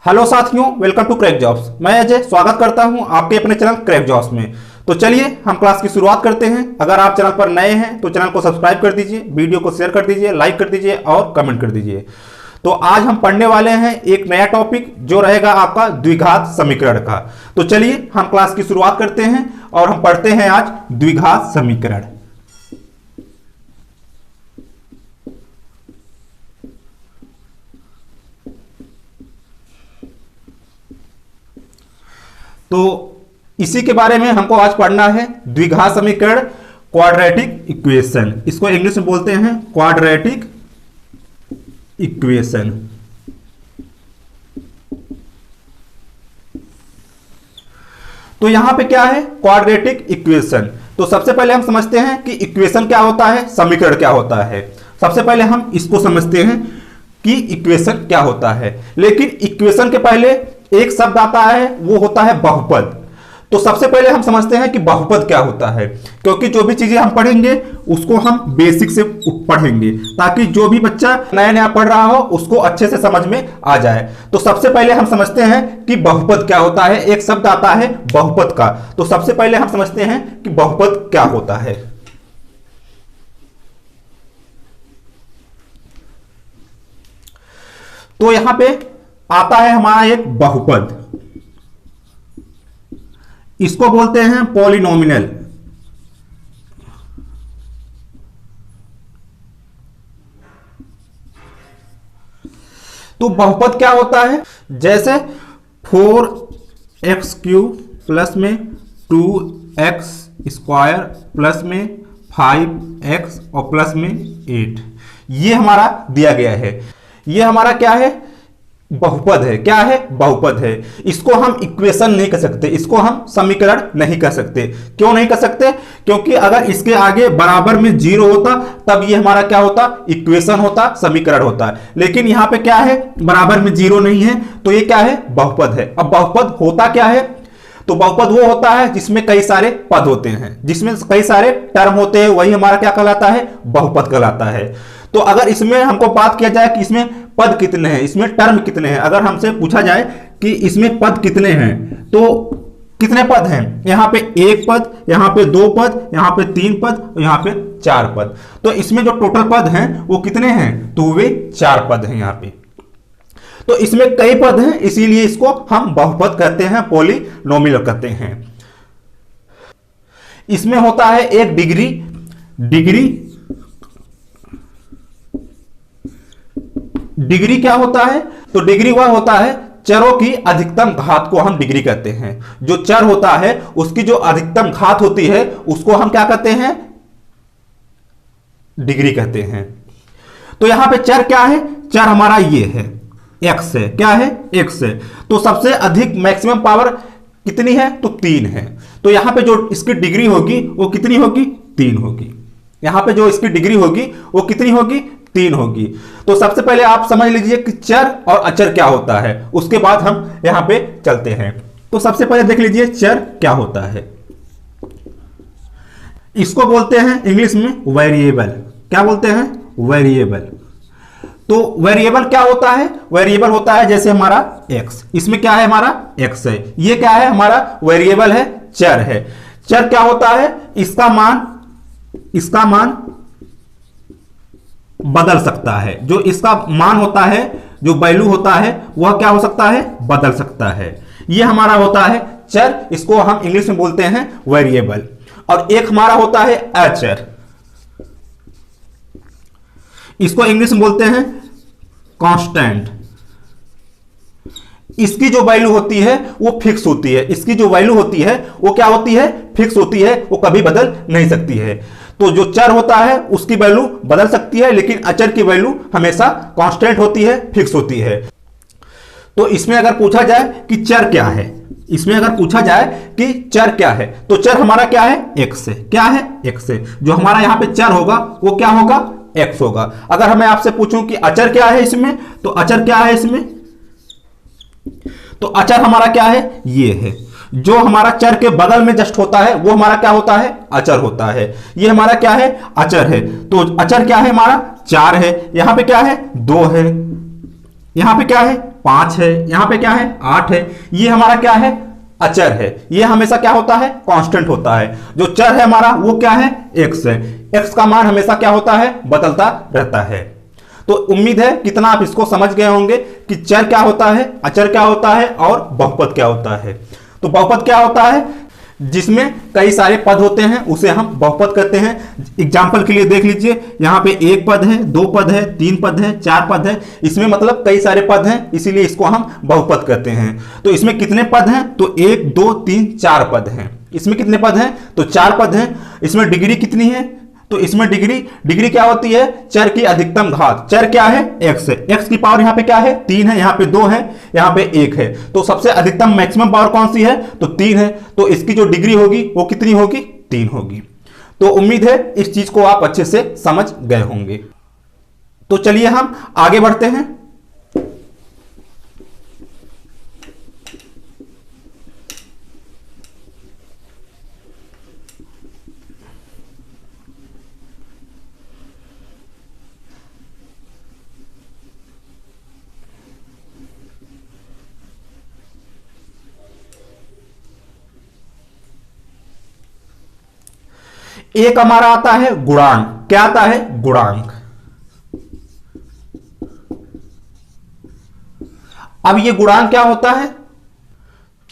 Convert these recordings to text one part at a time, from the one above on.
Hello साथियों, welcome to crack jobs. मैं अजय स्वागत करता हूं आपके अपने चैनल क्रैक जॉब्स में। तो चलिए हम क्लास की शुरुआत करते हैं। अगर आप चैनल पर नए हैं तो चैनल को सब्सक्राइब कर दीजिए, वीडियो को शेयर कर दीजिए, लाइक कर दीजिए और कमेंट कर दीजिए। तो आज हम पढ़ने वाले हैं एक नया टॉपिक जो रहेगा आपका द्विघात समीकरण का। तो चलिए हम क्लास की शुरुआत करते हैं और हम पढ़ते हैं आज द्विघात समीकरण। तो इसी के बारे में हमको आज पढ़ना है, द्विघात समीकरण, क्वाड्रेटिक इक्वेशन। इसको इंग्लिश में बोलते हैं क्वाड्रेटिक इक्वेशन। तो यहां पे क्या है, क्वाड्रेटिक इक्वेशन। तो सबसे पहले हम समझते हैं कि इक्वेशन क्या होता है, समीकरण क्या होता है। सबसे पहले हम इसको समझते हैं कि इक्वेशन क्या होता है। लेकिन इक्वेशन के पहले एक शब्द आता है, वो होता है बहुपद। तो सबसे पहले हम समझते हैं कि बहुपद क्या होता है, क्योंकि जो भी चीजें हम पढ़ेंगे उसको हम बेसिक से पढ़ेंगे ताकि जो भी बच्चा नया नया पढ़ रहा हो उसको अच्छे से समझ में आ जाए। तो सबसे पहले हम समझते हैं कि बहुपद क्या होता है। एक शब्द आता है बहुपद का, तो सबसे पहले हम समझते हैं कि बहुपद क्या होता है। तो यहां पे आता है हमारा एक बहुपद, इसको बोलते हैं पॉलिनोमियल। तो बहुपद क्या होता है, जैसे 4x³ प्लस में 2x² प्लस में 5x और प्लस में 8, ये हमारा दिया गया है। ये हमारा क्या है, बहुपद है। क्या है, बहुपद है। इसको हम इक्वेशन नहीं कह सकते, इसको हम समीकरण नहीं कह सकते। क्यों नहीं कह सकते, क्योंकि अगर इसके आगे बराबर में 0 होता तब ये हमारा क्या होता, इक्वेशन होता, समीकरण होता। लेकिन यहां पे क्या है, बराबर में 0 नहीं है, तो ये क्या है, बहुपद है। अब बहुपद होता क्या है, तो बहुपद वो होता है जिसमें कई सारे पद होते हैं, जिसमें कई सारे टर्म होते हैं, वही हमारा क्या कहलाता है, बहुपद कहलाता है। तो अगर इसमें हमको बात किया जाए कि इसमें पद कितने हैं, इसमें टर्म कितने हैं, अगर हमसे पूछा जाए कि इसमें पद कितने हैं, तो कितने पद हैं, यहां पे 1 पद, यहां पे 2 पद, यहां पे 3 पद, यहां पे 4 पद। तो इसमें जो टोटल पद हैं वो कितने हैं, तो वे 4 पद हैं यहां पे। तो इसमें कई पद हैं, इसीलिए इसको हम बहुपद कहते हैं, पॉलिनोमियल कहते हैं। इसमें होता है एक डिग्री। डिग्री क्या होता है, तो डिग्री वह होता है चरों की अधिकतम घात को हम डिग्री कहते हैं। जो चर होता है उसकी जो अधिकतम घात होती है उसको हम क्या कहते हैं, डिग्री कहते हैं। तो यहां पे चर क्या है, चर हमारा ये है, x है। क्या है, x है। तो सबसे अधिक मैक्सिमम पावर कितनी है, तो 3 है। तो यहां पे जो इसकी डिग्री होगी वो कितनी होगी, 3 होगी। यहां पे जो इसकी डिग्री होगी वो कितनी होगी, 3 होगी। तो सबसे पहले आप समझ लीजिए कि चर और अचर क्या होता है, उसके बाद हम यहां पे चलते हैं। तो सबसे पहले देख लीजिए चर क्या होता है। इसको बोलते हैं इंग्लिश में वेरिएबल। क्या बोलते हैं, वेरिएबल। तो वेरिएबल क्या होता है, वेरिएबल होता है जैसे हमारा x, इसमें क्या है, हमारा x है। ये क्या है, हमारा वेरिएबल है, चर है। चर क्या होता है, इसका मान बदल सकता है। जो इसका मान होता है, जो वैल्यू होता है, वह क्या हो सकता है, बदल सकता है। यह हमारा होता है चर, इसको हम इंग्लिश में बोलते हैं वेरिएबल। और एक हमारा होता है अचर, इसको इंग्लिश में बोलते हैं कांस्टेंट। इसकी जो वैल्यू होती है वो फिक्स होती है, इसकी जो वैल्यू होती है वो क्या होती है, फिक्स होती है, वो कभी बदल नहीं सकती है। तो जो चर होता है उसकी वैल्यू बदल सकती है, लेकिन अचर की वैल्यू हमेशा कांस्टेंट होती है, फिक्स होती है। तो इसमें अगर पूछा जाए कि चर क्या है, इसमें अगर पूछा जाए कि चर क्या है, तो चर हमारा क्या है, x है। क्या है, x है। जो हमारा यहां पे चर होगा वो क्या होगा, x होगा। अगर मैं आपसे पूछूं कि अचर क्या है इसमें, तो अचर क्या है इसमें, तो अचर हमारा क्या है, ये है। जो हमारा चर के बगल में जस्ट होता है वो हमारा क्या होता है, अचर होता है। ये हमारा क्या है, अचर है। तो अचर क्या है हमारा, 4 है। यहां पे क्या है, 2 है। यहां पे क्या है 5 है, यहां पे क्या है 8 है। ये हमारा क्या है अचर है, ये हमेशा क्या होता है कांस्टेंट होता है। जो चर है हमारा वो क्या है x है, x का मान हमेशा क्या होता है बदलता रहता है। तो उम्मीद है कितना आप इसको समझ गए होंगे कि चर क्या होता है, अचर क्या होता है और बहुपद क्या होता है। तो बहुपद क्या होता है, जिसमें कई सारे पद होते हैं उसे हम बहुपद कहते हैं। एग्जाम्पल के लिए देख लीजिए, यहां पे एक पद है, दो पद है, तीन पद है, चार पद है, इसमें मतलब कई सारे पद हैं, इसीलिए इसको हम बहुपद कहते हैं। तो इसमें कितने पद हैं, तो 1 2 3 4 पद हैं। इसमें कितने पद हैं, तो 4 पद हैं। इसमें डिग्री कितनी है, तो इसमें डिग्री क्या होती है, चर की अधिकतम घात। चर क्या है x है, x की पावर यहां पे क्या है 3 है, यहां पे 2 है, यहां पे 1 है। तो सबसे अधिकतम मैक्सिमम पावर कौन सी है, तो 3 है। तो इसकी जो डिग्री होगी वो कितनी होगी, 3 होगी। तो उम्मीद है इस चीज को आप अच्छे से समझ गए होंगे। तो चलिए हम आगे बढ़ते हैं। एक हमारा आता है गुणांक। क्या आता है, गुणांक। अब ये गुणांक क्या होता है,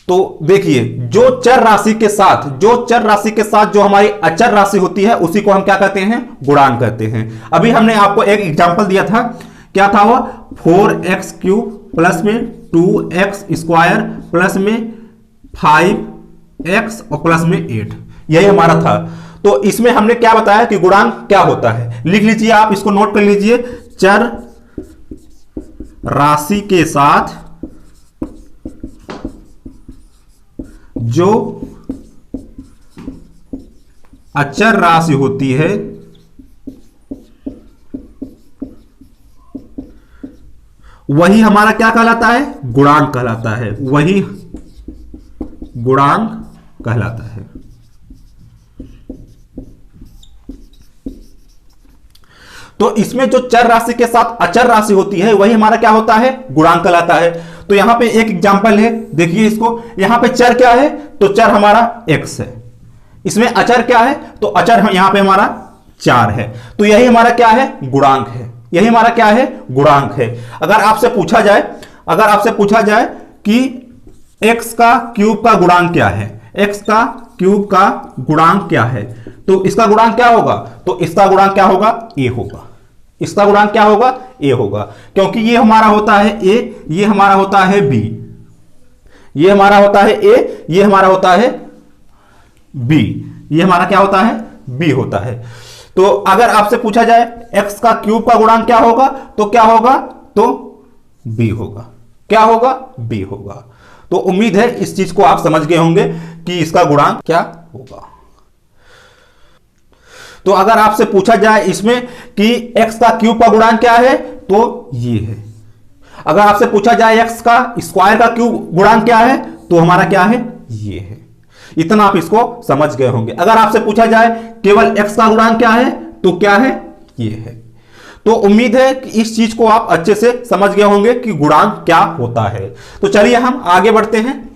तो देखिए जो चर राशि के साथ जो हमारी अचर राशि होती है उसी को हम क्या कहते हैं, गुणांक कहते हैं। अभी हमने आपको एक एग्जांपल दिया था, क्या था वो 4x³ प्लस में 2x² प्लस में 5x और प्लस में 8, यही हमारा था। तो इसमें हमने क्या बताया कि गुणांक क्या होता है, लिख लीजिए आप, इसको नोट कर लीजिए। चर राशि के साथ जो अचर राशि होती है वही हमारा क्या कहलाता है, गुणांक कहलाता है, वही गुणांक कहलाता है। तो इसमें जो चर राशि के साथ अचर राशि होती है वही हमारा क्या होता है, गुणांक कहलाता है। तो यहां पे एक एग्जांपल है, देखिए इसको, यहां पे चर क्या है, तो चर हमारा x है। इसमें अचर क्या है, तो अचर यहां पे हमारा 4 है। तो यही हमारा क्या है, गुणांक है, यही हमारा क्या है, गुणांक है। अगर आपसे पूछा जाए कि x का क्यूब का गुणांक क्या है, x का क्यूब का गुणांक क्या है, तो इसका गुणांक क्या होगा, तो इसका गुणांक क्या होगा, a होगा। इसका गुणांक क्या होगा, a होगा, क्योंकि ये हमारा होता है a, ये हमारा होता है b, ये हमारा होता है a, ये हमारा होता है b, ये हमारा क्या होता है, b होता है। तो अगर आपसे पूछा जाए x का क्यूब का गुणांक क्या होगा, तो क्या होगा, तो b होगा। क्या होगा, b होगा। तो उम्मीद है इस चीज को आप समझ गए होंगे कि इसका गुणांक क्या होगा। तो अगर आपसे पूछा जाए इसमें कि x का क्यूब का गुणांक क्या है, तो ये है। अगर आपसे पूछा जाए x का स्क्वायर का क्यूब गुणांक क्या है, तो हमारा क्या है, ये है। इतना आप इसको समझ गए होंगे। अगर आपसे पूछा जाए केवल x का गुणांक क्या है, तो क्या है, ये है। तो उम्मीद है कि इस चीज को आप अच्छे से समझ गए होंगे कि गुणांक क्या होता है। तो चलिए हम आगे बढ़ते हैं।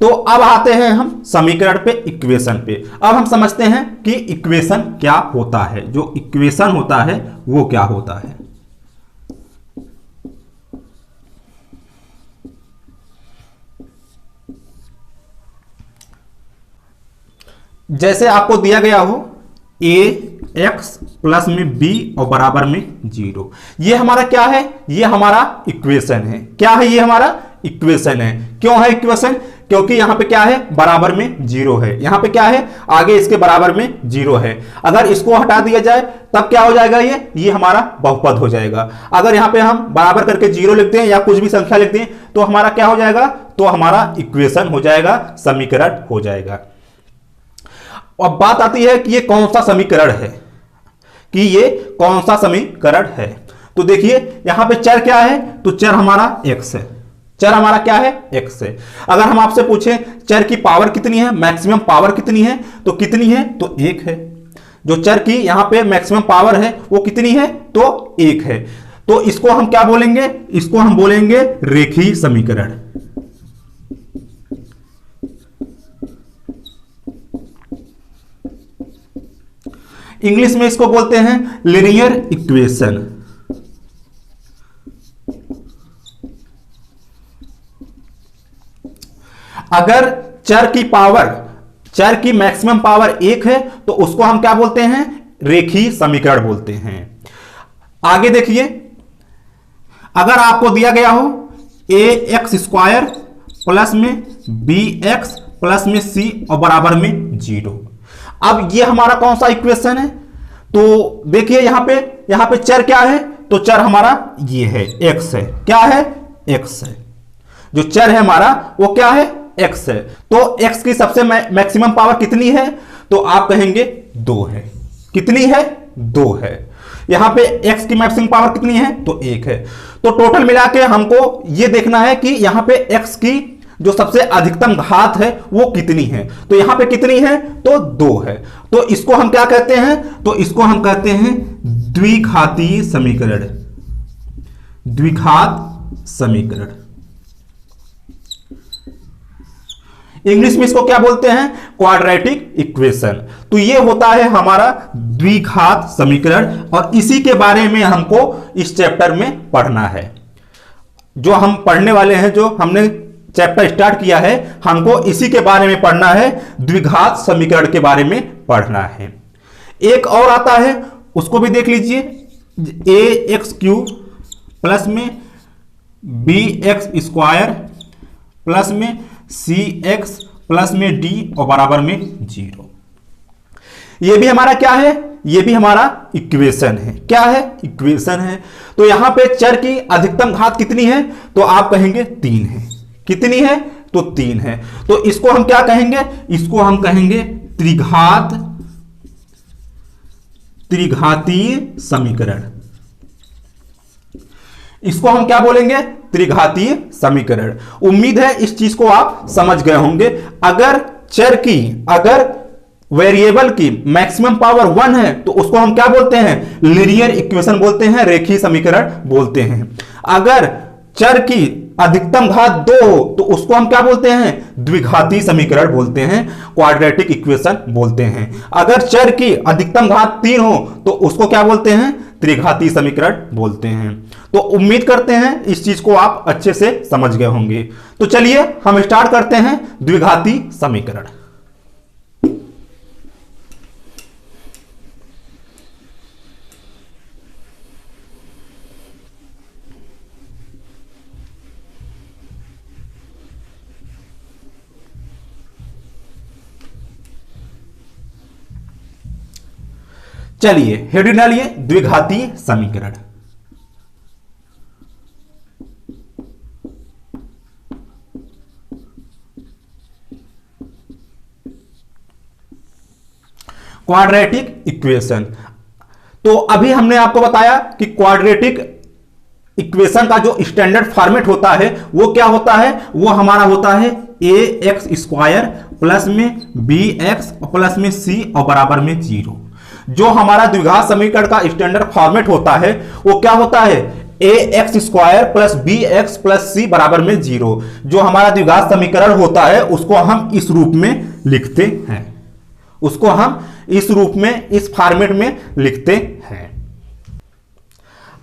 तो अब आते हैं हम समीकरण पे, इक्वेशन पे। अब हम समझते हैं कि इक्वेशन क्या होता है, जो इक्वेशन होता है वो क्या होता है। जैसे आपको दिया गया हो ax प्लस में b और बराबर में 0, ये हमारा क्या है, ये हमारा इक्वेशन है। क्या है, ये हमारा इक्वेशन है। क्यों है इक्वेशन, क्योंकि यहां पे क्या है, बराबर में 0 है। यहां पे क्या है, आगे इसके बराबर में 0 है। अगर इसको हटा दिया जाए तब क्या हो जाएगा, ये हमारा बहुपद हो जाएगा। अगर यहां पे हम बराबर करके 0 लिखते हैं या कुछ भी संख्या लिखते हैं तो हमारा क्या हो जाएगा, तो हमारा इक्वेशन हो जाएगा, समीकरण हो जाएगा। अब बात आती है कि ये कौन सा समीकरण है, कि ये कौन सा समीकरण है। तो देखिए यहां पे चर क्या है, तो चर हमारा x है, चर हमारा क्या है, x है। अगर हम आपसे पूछें चर की पावर कितनी है, मैक्सिमम पावर कितनी है, तो कितनी है, तो 1 है। जो चर की यहां पे मैक्सिमम पावर है वो कितनी है, तो 1 है। तो इसको हम क्या बोलेंगे, इसको हम बोलेंगे रेखीय समीकरण। इंग्लिश में इसको बोलते हैं लीनियर इक्वेशन। अगर चर की पावर, चर की मैक्सिमम पावर 1 है तो उसको हम क्या बोलते हैं, रेखीय समीकरण बोलते हैं। आगे देखिए, अगर आपको दिया गया हो ax² प्लस में bx प्लस में c और बराबर में 0, अब ये हमारा कौन सा इक्वेशन है, तो देखिए यहां पे चर क्या है, तो चर हमारा ये है x है, क्या है, x है। जो चर है हमारा वो क्या है, x है। तो x की सबसे मैक्सिमम पावर कितनी है, तो आप कहेंगे 2 है। कितनी है, 2 है। यहां पे x की मैक्सिमम पावर कितनी है, तो 1 है। तो टोटल मिला के हमको ये देखना है कि यहां पे x की जो सबसे अधिकतम घात है वो कितनी है, तो यहां पे कितनी है, तो 2 है। तो इसको हम क्या कहते हैं, तो इसको हम कहते हैं द्विघातीय समीकरण, द्विघात समीकरण। इंग्लिश में इसको क्या बोलते हैं, क्वाड्रेटिक इक्वेशन। तो ये होता है हमारा द्विघात समीकरण, और इसी के बारे में हमको इस चैप्टर में पढ़ना है। जो हम पढ़ने वाले हैं, जो हमने चैप्टर स्टार्ट किया है, हमको इसी के बारे में पढ़ना है, द्विघात समीकरण के बारे में पढ़ना है। एक और आता है, उसको भी देख लीजिए, ax³ प्लस में bx² प्लस में cx प्लस में d और बराबर में 0। ये भी हमारा क्या है, ये भी हमारा इक्वेशन है। क्या है, इक्वेशन है। तो यहां पे चर की अधिकतम घात कितनी है, तो आप कहेंगे 3 है। कितनी है, तो 3 है। तो इसको हम क्या कहेंगे, इसको हम कहेंगे त्रिघातीय समीकरण। इसको हम क्या बोलेंगे, त्रिघातीय समीकरण। उम्मीद है इस चीज को आप समझ गए होंगे। अगर चर की, अगर वेरिएबल की मैक्सिमम पावर 1 है तो उसको हम क्या बोलते हैं, लीनियर इक्वेशन बोलते हैं, रेखीय समीकरण बोलते हैं। अगर चर की अधिकतम घात 2 हो तो उसको हम क्या बोलते हैं, द्विघातीय समीकरण बोलते हैं, क्वाड्रेटिक इक्वेशन बोलते हैं। अगर चर की अधिकतम घात 3 हो तो उसको क्या बोलते हैं, त्रिघातीय समीकरण बोलते हैं। तो उम्मीद करते हैं इस चीज को आप अच्छे से समझ गए होंगे। तो चलिए हम स्टार्ट करते हैं द्विघातीय समीकरण। चलिए हेडिंग डालिए, द्विघातीय समीकरण। Quadratic equation. तो अभी हमने आपको बताया कि क्वाड्रेटिक इक्वेशन का जो स्टैंडर्ड फॉर्मेट होता है वो क्या होता है, वो हमारा होता है ax² प्लस में bx प्लस में c और बराबर में 0। जो हमारा द्विघात समीकरण का स्टैंडर्ड फॉर्मेट होता है वो क्या होता है, ax² plus bx plus c बराबर में 0। जो हमारा द्विघात समीकरण होता है उसको हम इस रूप में लिखते हैं, उसको हम इस रूप में, इस फॉर्मेट में लिखते हैं।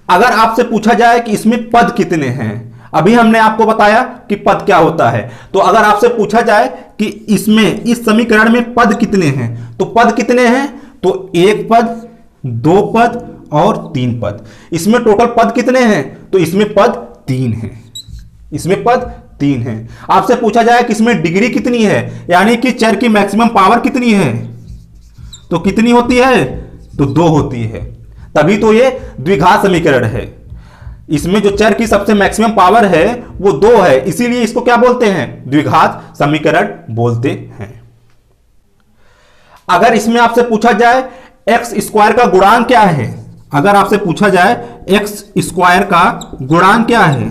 अगर आपसे पूछा जाए कि इसमें पद कितने हैं, अभी हमने आपको बताया कि पद क्या होता है, तो अगर आपसे पूछा जाए कि इसमें, इस समीकरण में पद कितने हैं, तो पद कितने हैं, तो 1 पद, 2 पद और 3 पद। इसमें टोटल पद कितने हैं, तो इसमें पद 3 हैं, इसमें पद 3 हैं। आपसे पूछा जाए कि इसमें डिग्री कितनी है, यानी कि चर की मैक्सिमम पावर कितनी है, तो कितनी होती है, तो 2 होती है, तभी तो ये द्विघात समीकरण है। इसमें जो चर की सबसे मैक्सिमम पावर है वो 2 है, इसीलिए इसको क्या बोलते हैं, द्विघात समीकरण बोलते हैं। अगर इसमें आपसे पूछा जाए x² का गुणांक क्या है, अगर आपसे पूछा जाए एक्स स्क्वायर का गुणांक क्या है,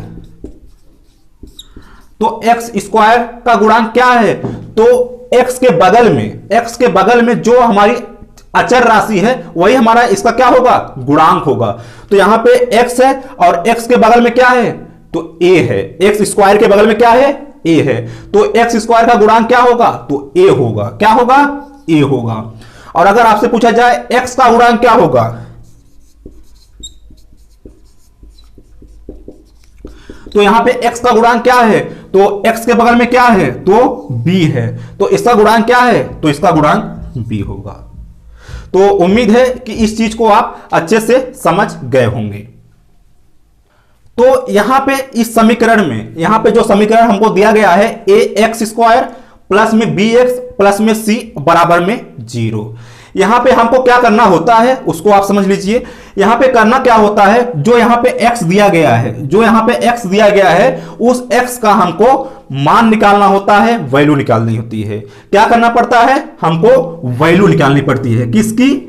तो एक्स स्क्वायर का गुणांक क्या है, तो एक्स के बगल में जो हमारी अचर राशि है वही हमारा इसका क्या होगा, गुणांक होगा। तो यहां पे एक्स है और एक्स के बगल में क्या है, तो ए है। एक्स स्क्वायर के बगल में क्या है, ए है। तो एक्स स्क्वायर का गुणांक क्या होगा, तो ए होगा। क्या होगा, ए होगा। और अगर आपसे पूछा जाए एक्स का गुणांक क्या होगा, तो यहां पे x का गुणांक क्या है, तो x के बगल में क्या है, तो b है। तो इसका गुणांक क्या है, तो इसका गुणांक b होगा। तो उम्मीद है कि इस चीज को आप अच्छे से समझ गए होंगे। तो यहां पे इस समीकरण में, यहां पे जो समीकरण हमको दिया गया है ए एक्स स्क्वायर प्लस में बी एक्स प्लस में सी बराबर में 0, यहां पे हमको क्या करना होता है उसको आप समझ लीजिए। यहां पे करना क्या होता है, जो यहां पे x दिया गया है, जो यहां पे x दिया गया है, उस x का हमको मान निकालना होता है, वैल्यू निकालनी होती है। क्या करना पड़ता है, हमको वैल्यू निकालनी पड़ती है। किसकी,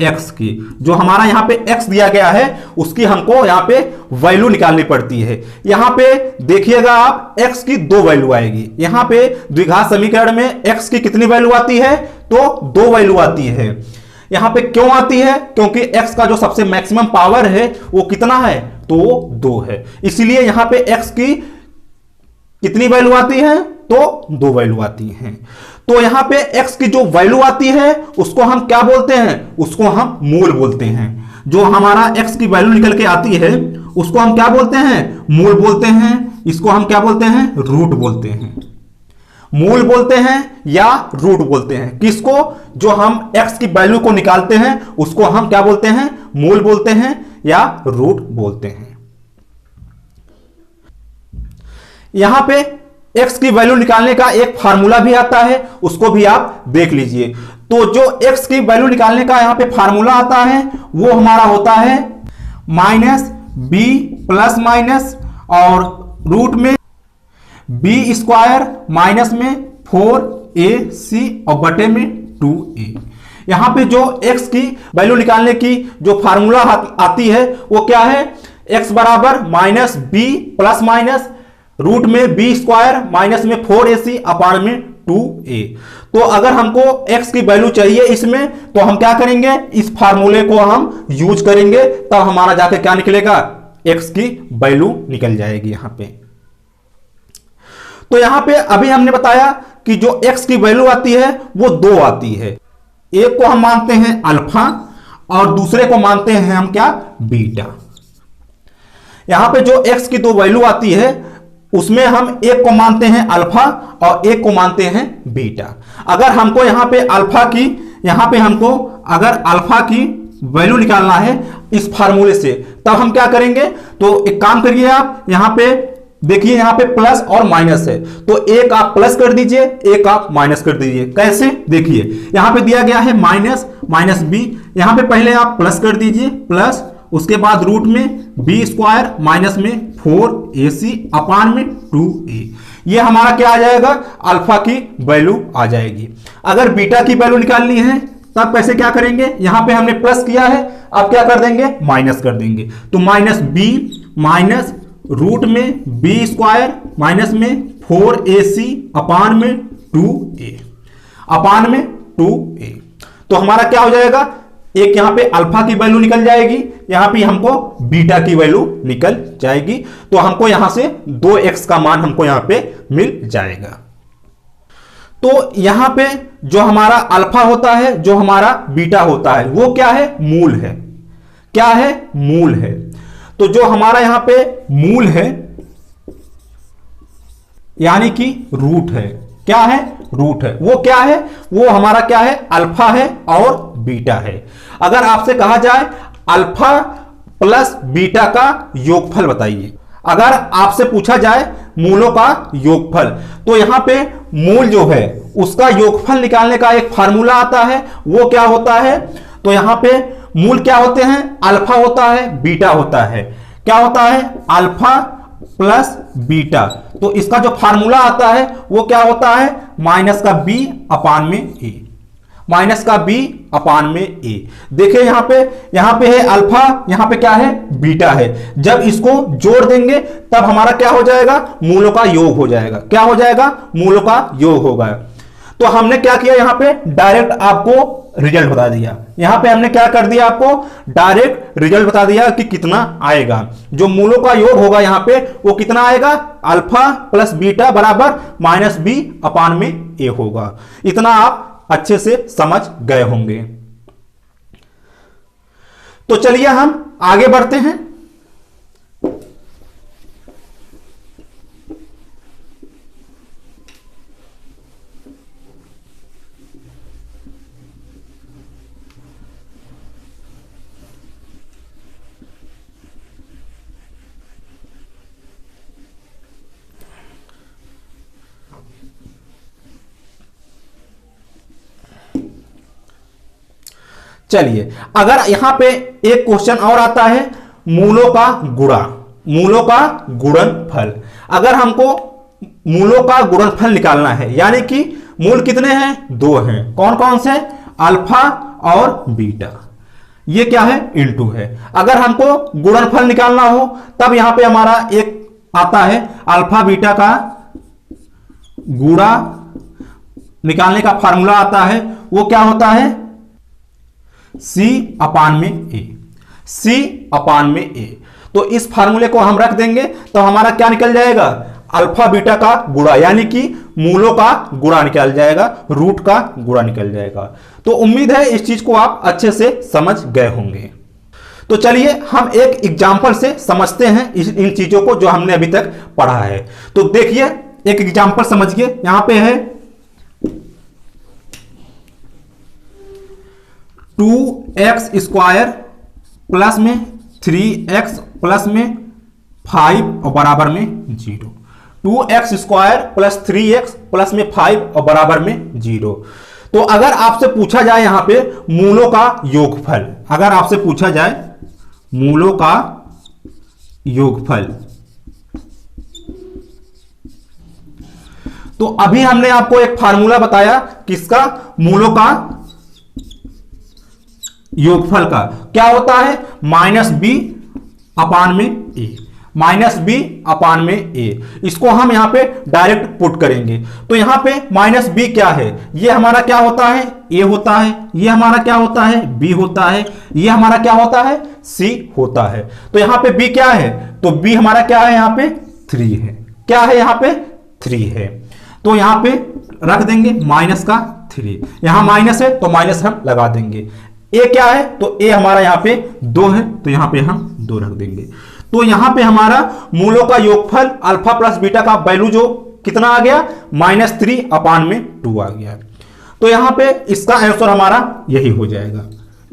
x की। जो हमारा यहां पे x दिया गया है उसकी हमको यहां पे वैल्यू निकालनी पड़ती है। यहां पे देखिएगा आप, x की 2 वैल्यू आएगी। यहां पे द्विघात समीकरण में x की कितनी वैल्यू आती है, तो 2 वैल्यू आती है। यहां पे क्यों आती है, क्योंकि x का जो सबसे मैक्सिमम पावर है वो कितना है, तो 2 है। इसलिए यहां पे x की कितनी वैल्यू आती है, तो 2 वैल्यू आती हैं। तो यहां पे x की जो वैल्यू आती है उसको हम क्या बोलते हैं, उसको हम मूल बोलते हैं। जो हमारा x की वैल्यू निकल के आती है उसको हम क्या बोलते हैं, मूल बोलते हैं। इसको हम क्या बोलते हैं, रूट बोलते हैं। मूल बोलते हैं या रूट बोलते हैं। किसको, जो हम x की वैल्यू को निकालते हैं उसको हम क्या बोलते हैं, मूल बोलते हैं या रूट बोलते हैं। यहां पे x की वैल्यू निकालने का एक फार्मूला भी आता है, उसको भी आप देख लीजिए। तो जो x की वैल्यू निकालने का यहां पे फार्मूला आता है वो हमारा होता है माइनस बी प्लस माइनस और रूट में बी स्क्वायर माइनस में 4ac और बटे में 2a। यहां पे जो x की वैल्यू निकालने की जो फार्मूला आती है वो क्या है, x बराबर minus B plus minus root में बी स्क्वायर माइनस में 4ac अपान में 2a। तो अगर हमको x की वैल्यू चाहिए इसमें, तो हम क्या करेंगे, इस फार्मूले को हम यूज करेंगे, तब हमारा जाके क्या निकलेगा, x की वैल्यू निकल जाएगी यहां पे। तो यहां पे अभी हमने बताया कि जो x की वैल्यू आती है वो 2 आती है। एक को हम मानते हैं अल्फा और दूसरे को मानते हैं हम क्या, बीटा। यहां पे जो x की 2 वैल्यू आती है उसमें हम एक को मानते हैं अल्फा और एक को मानते हैं बीटा। अगर हमको यहां पे अल्फा की, यहां पे हमको अगर अल्फा की वैल्यू निकालना है इस फार्मूले से, तब हम क्या करेंगे, तो एक काम करिए आप, यहां पे देखिए यहां पे प्लस और माइनस है, तो एक आप प्लस कर दीजिए, एक आप माइनस कर दीजिए। कैसे, देखिए यहां पे दिया गया है माइनस माइनस बी, यहां पे पहले आप प्लस कर दीजिए, प्लस उसके बाद रूट में बी स्क्वायर माइनस में 4ac अपान में 2a। ये हमारा क्या आ जाएगा, अल्फा की वैल्यू आ जाएगी। अगर बीटा की वैल्यू निकालनी है तब कैसे क्या करेंगे, यहां पे हमने प्लस किया है, अब क्या कर देंगे, माइनस कर देंगे। तो माइनस बी माइनस रूट में बी स्क्वायर माइनस में 4ac अपान में 2a अपान में 2a। तो हमारा क्या हो जाएगा, एक यहां पे अल्फा की वैल्यू निकल जाएगी, यहां पे हमको बीटा की वैल्यू निकल जाएगी। तो हमको यहां से 2x का मान हमको यहां पे मिल जाएगा। तो यहां पे जो हमारा अल्फा होता है, जो हमारा बीटा होता है, वो क्या है, मूल है। क्या है, मूल है। तो जो हमारा यहां पे मूल है यानी कि रूट है, क्या है, रूट है। वो क्या है, वो हमारा क्या है, अल्फा है और बीटा है। अगर आपसे कहा जाए अल्फा प्लस बीटा का योगफल बताइए, अगर आपसे पूछा जाए मूलों का योगफल, तो यहां पे मूल जो है उसका योगफल निकालने का एक फार्मूला आता है, वो क्या होता है, तो यहां पे मूल क्या होते हैं, अल्फा होता है, बीटा होता है। क्या होता है, अल्फा प्लस बीटा। तो इसका जो फार्मूला आता है वो क्या होता है, माइनस का बी अपान में ए, माइनस का b अपान में a। देखिए यहां पे है अल्फा, यहां पे क्या है, बीटा है। जब इसको जोड़ देंगे तब हमारा क्या हो जाएगा, मूलों का योग हो जाएगा। क्या हो जाएगा, मूलों का योग होगा। तो हमने क्या किया, यहां पे डायरेक्ट आपको रिजल्ट बता दिया। यहां पे हमने क्या कर दिया, आपको डायरेक्ट रिजल्ट बता दिया कि कितना आएगा। जो मूलों का योग होगा यहां पे वो कितना आएगा, अल्फा प्लस बीटा बराबर माइनस बी अपान में ए होगा। इतना आप अच्छे से समझ गए होंगे। तो चलिए हम आगे बढ़ते हैं। चलिए, अगर यहां पे एक क्वेश्चन और आता है, मूलों का गुणा, मूलों का गुणनफल। अगर हमको मूलों का गुणनफल निकालना है, यानी कि मूल कितने हैं, 2 हैं। कौन कौन से, अल्फा और बीटा। ये क्या है, इनटू है। अगर हमको गुणनफल निकालना हो तब यहां पे हमारा एक आता है अल्फा बीटा का गुणा निकालने का फार्मूला आता है। वो क्या होता है, C अपान में A, C अपान में A। तो इस फार्मूले को हम रख देंगे तो हमारा क्या निकल जाएगा, अल्फा बीटा का गुणा, यानी कि मूलों का गुणा निकल जाएगा, रूट का गुणा निकल जाएगा। तो उम्मीद है इस चीज को आप अच्छे से समझ गए होंगे। तो चलिए हम एक एग्जाम्पल से समझते हैं इन चीजों को जो हमने अभी तक पढ़ा है। तो देखिए एक एग्जाम्पल समझिए। यहां पे है 2x स्क्वायर प्लस में 3x प्लस में 5 और बराबर में 0। 2x square plus 3x plus में 5 और बराबर में 0। तो अगर आपसे पूछा जाए यहां पे मूलों का योगफल, अगर आपसे पूछा जाए मूलों का योगफल, तो अभी हमने आपको एक फार्मूला बताया किसका, मूलों का योगफल का। क्या होता है, माइनस बी अपान में ए, माइनस बी अपान में ए। इसको हम यहां पे डायरेक्ट पुट करेंगे। तो यहां पे माइनस बी क्या है, ये हमारा क्या होता है, ए होता है। ये हमारा क्या होता है, बी होता है। ये हमारा क्या होता है, सी होता है। तो यहां पे बी क्या है, तो बी हमारा क्या है, यहां पे 3 है। क्या है, यहां पे 3 है। तो यहां पे रख देंगे माइनस का 3। यहां माइनस है तो माइनस हम लगा देंगे। ए क्या है, तो ए हमारा यहां पे 2 है, तो यहां पे हम 2 रख देंगे। तो यहां पे हमारा मूलों का योगफल अल्फा प्लस बीटा का वैल्यू जो कितना आ गया, -3 अपान में 2 आ गया। तो यहां पे इसका आंसर हमारा यही हो जाएगा।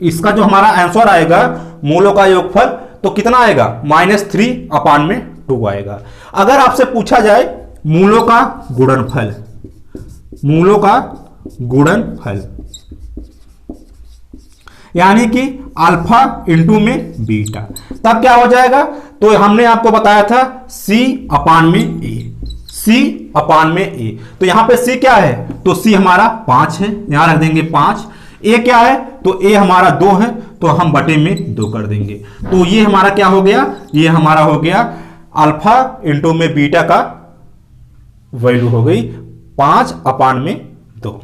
इसका जो हमारा आंसर आएगा मूलों का योगफल, तो कितना आएगा, -3 अपान में 2 आएगा। अगर आपसे पूछा जाए मूलों का गुणनफल, मूलों का गुणनफल यानी कि अल्फा इंटू में बीटा, तब क्या हो जाएगा, तो हमने आपको बताया था C अपान में A, C अपान में A। तो यहां पे C क्या है, तो C हमारा 5 है, यहां रख देंगे 5। A क्या है, तो A हमारा 2 है, तो हम बटे में 2 कर देंगे। तो ये हमारा क्या हो गया, ये हमारा हो गया अल्फा इंटू में बीटा का वैल्यू हो गई 5 अपान में 2।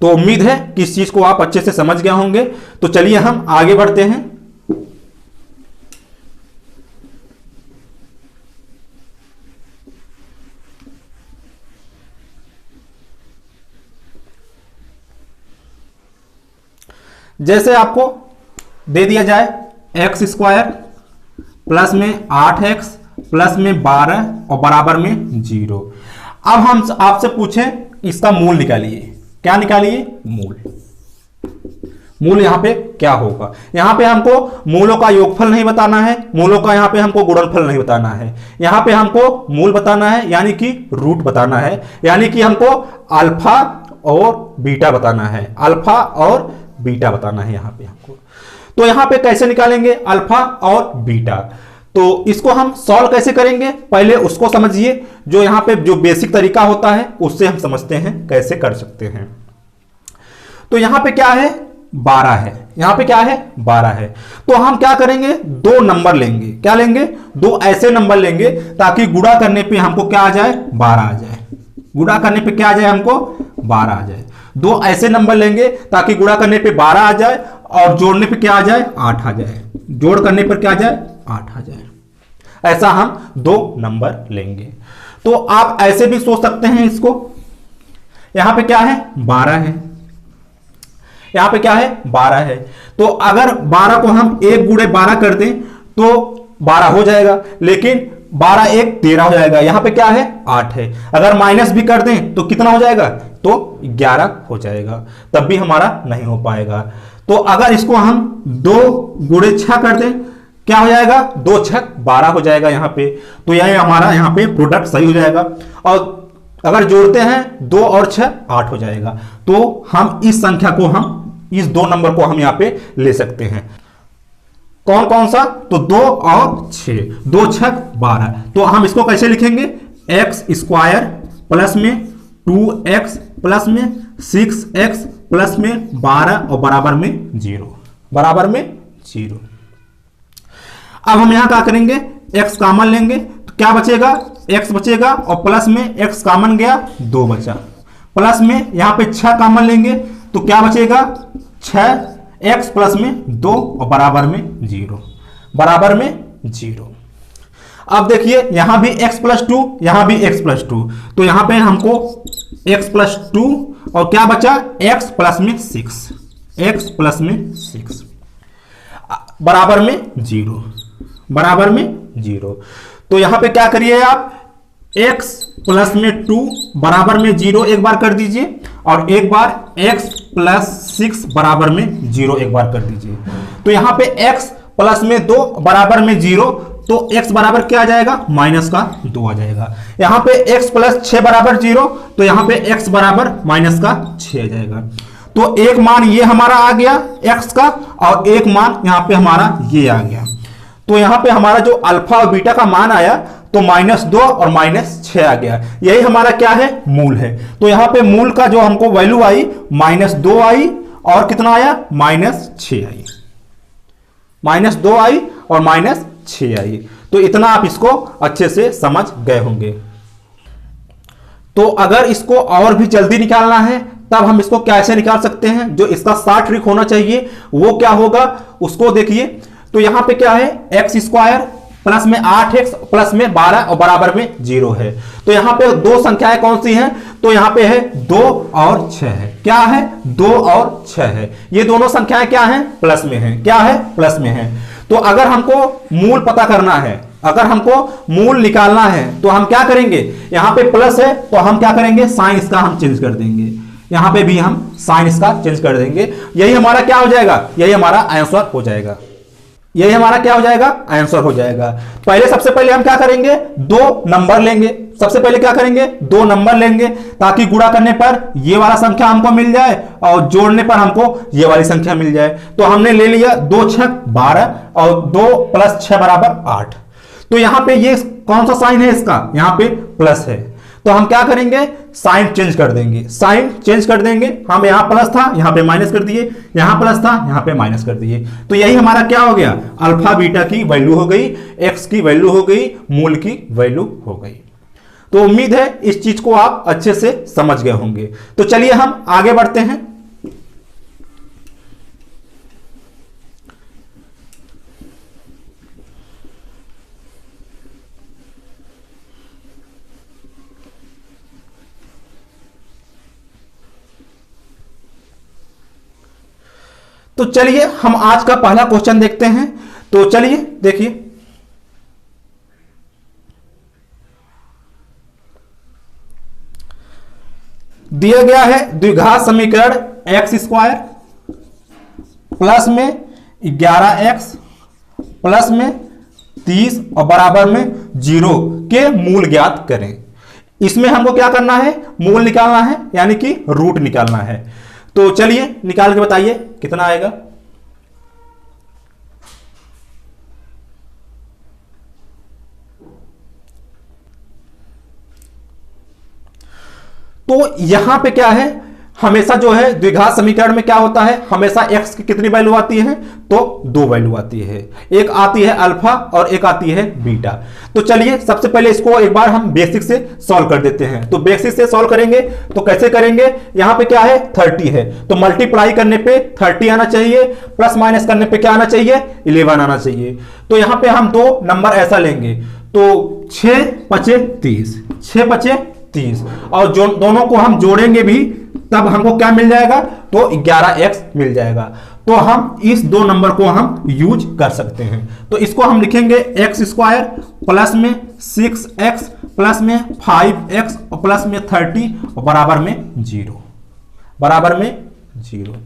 तो उम्मीद है कि इस चीज को आप अच्छे से समझ गए होंगे। तो चलिए हम आगे बढ़ते हैं। जैसे आपको दे दिया जाए एक्स स्क्वायर प्लस में 8x प्लस में 12 और बराबर में 0। अब हम आपसे पूछें इसका मूल निकालिए। क्या निकालिए, मूल। मूल यहां पे क्या होगा, यहां पे हमको मूलों का योगफल नहीं बताना है, मूलों का यहां पे हमको गुणनफल नहीं बताना है। यहां पे हमको मूल बताना है, यानी कि रूट बताना है, यानी कि हमको अल्फा और बीटा बताना है, अल्फा और बीटा बताना है यहां पे हमको। तो यहां पे कैसे निकालेंगे अल्फा और बीटा, तो इसको हम सॉल्व कैसे करेंगे, पहले उसको समझिए। जो यहां पे जो बेसिक तरीका होता है उससे हम समझते हैं कैसे कर सकते हैं। तो यहां पे क्या है, 12 है, यहां पे क्या है, 12 है। तो हम क्या करेंगे, दो नंबर लेंगे। क्या लेंगे, दो ऐसे नंबर लेंगे ताकि गुणा करने पे हमको क्या आ जाए, 12 आ जाए। गुणा करने पे क्या आ जाए, हमको 12 आ जाए। दो ऐसे नंबर लेंगे ताकि गुणा करने पे 12 आ जाए और जोड़ने पे क्या आ जाए, 8 आ जाए। जोड़ करने पर क्या आ जाए, 8 आ जाए। ऐसा हम दो नंबर लेंगे। तो आप ऐसे भी सोच सकते हैं इसको, यहां पे क्या है, 12 है, यहां पे क्या है, 12 है। तो अगर 12 को हम 1 गुणे 12 कर दें तो 12 हो जाएगा, लेकिन 12 1 13 हो जाएगा। यहां पे क्या है, 8 है। अगर माइनस भी कर दें तो कितना हो जाएगा, तो 11 हो जाएगा, तब भी हमारा नहीं हो पाएगा। तो अगर इसको हम 2 गुणे 6 कर दें, क्या हो जाएगा, 2 6 12 हो जाएगा यहां पे। तो यह हमारा यहां पे प्रोडक्ट सही हो जाएगा। और अगर जोड़ते हैं 2 और 6 8 हो जाएगा। तो हम इस संख्या को, हम इस दो नंबर को हम यहां पे ले सकते हैं। कौन कौन सा, तो 2 और 6, 2 6 12। तो हम इसको कैसे लिखेंगे, एक्स स्क्वायर प्लस में 2x प्लस में 6x प्लस में 12 और बराबर में 0, बराबर में 0। अब हम यहां क्या करेंगे, x कॉमन लेंगे तो क्या बचेगा, x बचेगा और प्लस में x कॉमन गया, 2 बचा। प्लस में यहां पे 6 कॉमन लेंगे तो क्या बचेगा, 6x प्लस में 2 और बराबर में 0, बराबर में 0। अब देखिए यहां भी x प्लस 2, यहां भी x प्लस 2। तो यहां पे हमको x प्लस 2 और क्या बचा, x प्लस में 6, x प्लस में 6 बराबर में 0, बराबर में 0। तो यहां पे क्या करिए आप, x प्लस में 2 बराबर में 0 एक बार कर दीजिए और एक बार x प्लस 6 बराबर में 0 एक बार कर दीजिए। तो यहां पे x प्लस में 2 बराबर में 0, तो x बराबर क्या आ जाएगा, माइनस का 2 आ जाएगा। यहां पे x प्लस 6 बराबर 0, तो यहां पे x बराबर माइनस का 6 आ जाएगा। तो एक मान ये हमारा आ गया x का और एक मान यहां पे हमारा ये आ गया। तो यहां पे हमारा जो अल्फा और बीटा का मान आया तो -2 और -6 आ गया। यही हमारा क्या है, मूल है। तो यहां पे मूल का जो हमको वैल्यू आई -2 आई और कितना आया, -6 आई, -2 आई और -6 आई। तो इतना आप इसको अच्छे से समझ गए होंगे। तो अगर इसको और भी जल्दी निकालना है तब हम इसको कैसे निकाल सकते हैं, जो इसका शॉर्ट ट्रिक होना चाहिए वो क्या होगा, उसको देखिए। तो यहां पे क्या है, एक्स स्क्वायर प्लस में 8x प्लस में 12 और बराबर में 0 है। तो यहां पे दो संख्याएं कौन सी हैं, तो यहां पे है 2 और 6 है। क्या है, 2 और 6 है। ये दोनों संख्याएं क्या हैं, प्लस में हैं। क्या है, प्लस में है। तो अगर हमको मूल पता करना है, अगर हमको मूल निकालना है तो हम क्या करेंगे, यहां पे प्लस है तो हम क्या करेंगे, साइन इसका हम चेंज कर देंगे। यहां पे भी हम साइन इसका चेंज कर देंगे। यही हमारा क्या हो जाएगा, यही हमारा आंसर हो जाएगा। यही हमारा क्या हो जाएगा, आंसर हो जाएगा। पहले सबसे पहले हम क्या करेंगे, दो नंबर लेंगे। सबसे पहले क्या करेंगे, दो नंबर लेंगे ताकि गुणा करने पर ये वाला संख्या हमको मिल जाए और जोड़ने पर हमको ये वाली संख्या मिल जाए। तो हमने ले लिया 2 6 12 और 2 प्लस 6 बराबर 8। तो यहां पे ये कौन सा साइन है इसका, यहां पे प्लस है। तो हम क्या करेंगे, साइन चेंज कर देंगे। साइन चेंज कर देंगे, हम यहां प्लस था यहां पे माइनस कर दिए, यहां प्लस था यहां पे माइनस कर दिए। तो यही हमारा क्या हो गया, अल्फा बीटा की वैल्यू हो गई, एक्स की वैल्यू हो गई, मूल की वैल्यू हो गई। तो उम्मीद है इस चीज को आप अच्छे से समझ गए होंगे। तो चलिए हम आगे बढ़ते हैं। तो चलिए हम आज का पहला क्वेश्चन देखते हैं। तो चलिए देखिए, दिया गया है द्विघात समीकरण एक्स स्क्वायर प्लस में 11x प्लस में 30 और बराबर में 0 के मूल ज्ञात करें। इसमें हमको क्या करना है, मूल निकालना है, यानी कि रूट निकालना है। तो चलिए निकाल के बताइए कितना आएगा। तो यहां पे क्या है, हमेशा जो है द्विघात समीकरण में क्या होता है, हमेशा x की कितनी वैल्यू आती है, तो 2 वैल्यू आती है, एक आती है अल्फा और एक आती है बीटा। तो चलिए सबसे पहले इसको एक बार हम बेसिक से सॉल्व कर देते हैं। तो बेसिक से सॉल्व करेंगे तो कैसे करेंगे, यहां पे क्या है 30 है, तो मल्टीप्लाई करने पे 30 आना चाहिए, प्लस माइनस करने पे क्या आना चाहिए, 11 आना चाहिए। तो यहां पे हम 2 नंबर ऐसा लेंगे, तो 6 5 30, 6 5 30, और जो दोनों को हम जोड़ेंगे भी तब हमको क्या मिल जाएगा, तो 11x मिल जाएगा। तो हम इस 2 नंबर को हम यूज कर सकते हैं। तो इसको हम लिखेंगे x स्क्वायर प्लस में 6x प्लस में 5x और प्लस में 30 और बराबर में 0, बराबर में 0।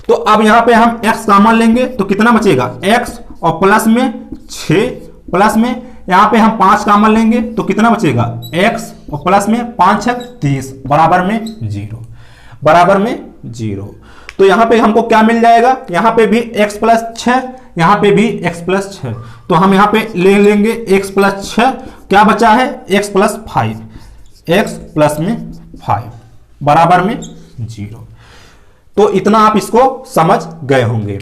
तो अब यहां पे हम x कॉमन लेंगे तो कितना बचेगा, x और प्लस में 6 प्लस में यहां पे हम 5 कॉमन लेंगे तो कितना बचेगा, x और प्लस में 5 6 30 बराबर में 0, बराबर में 0। तो यहां पे हमको क्या मिल जाएगा, यहां पे भी x प्लस 6, यहां पे भी x प्लस 6, तो हम यहां पे ले लेंगे x प्लस 6, क्या बचा है x प्लस 5, x प्लस में 5 बराबर में 0। तो इतना आप इसको समझ गए होंगे।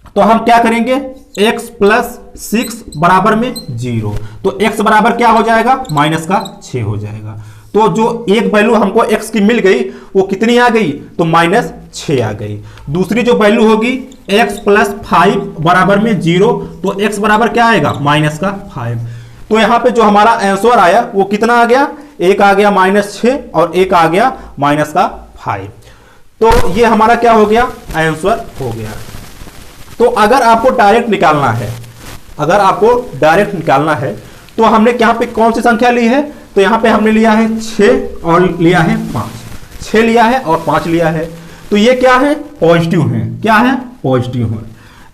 तो हम क्या करेंगे, x प्लस 6 बराबर में 0, तो x बराबर क्या हो जाएगा, माइनस का 6 हो जाएगा। तो जो एक वैल्यू हमको x की मिल गई वो कितनी आ गई, तो माइनस 6 आ गई। दूसरी जो वैल्यू होगी x प्लस 5 बराबर में 0, तो x बराबर क्या आएगा, माइनस का 5। तो यहां पे जो हमारा आंसर आया वो कितना आ गया, एक आ गया माइनस 6 और एक आ गया माइनस का 5। तो ये हमारा क्या हो गया, आंसर हो गया। तो अगर आपको डायरेक्ट निकालना है, अगर आपको डायरेक्ट निकालना है तो हमने यहाँ पे कौन सी संख्या ली है, तो यहाँ पे हमने लिया है 6 और लिया है 5, 6 लिया है और 5 लिया है। तो ये क्या है, पॉजिटिव है, क्या है, पॉजिटिव है।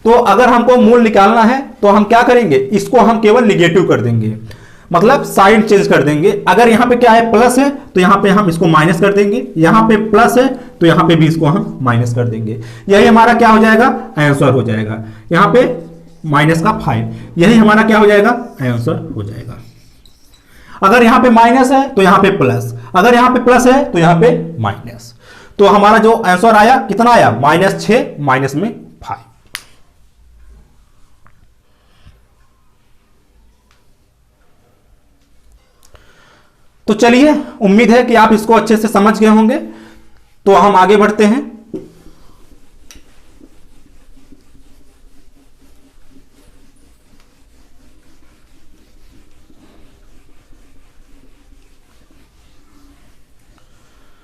तो अगर हमको मूल निकालना है तो हम क्या करेंगे, इसको हम केवल निगेटिव कर देंगे, मतलब साइड चेंज कर देंगे। अगर यहाँ पे क्या है, प्लस है तो यहाँ पे हम इसको माइनस कर देंगे, यहाँ पे प्लस है तो यहाँ पे भी इसको हम माइनस कर देंगे। यही हमारा क्या हो जाएगा, आंसर हो जाएगा। यहाँ पे माइनस का 5, यही हमारा क्या हो जाएगा, आंसर हो जाएगा। अगर यहाँ पे माइनस है तो यहाँ पे प्लस, अगर यहाँ पे प्लस है तो यहाँ पे माइनस। तो हमारा जो आंसर आया कितना आया, -6 माइनस में 5। तो चलिए, उम्मीद है कि आप इसको अच्छे से समझ गए होंगे। तो हम आगे बढ़ते हैं।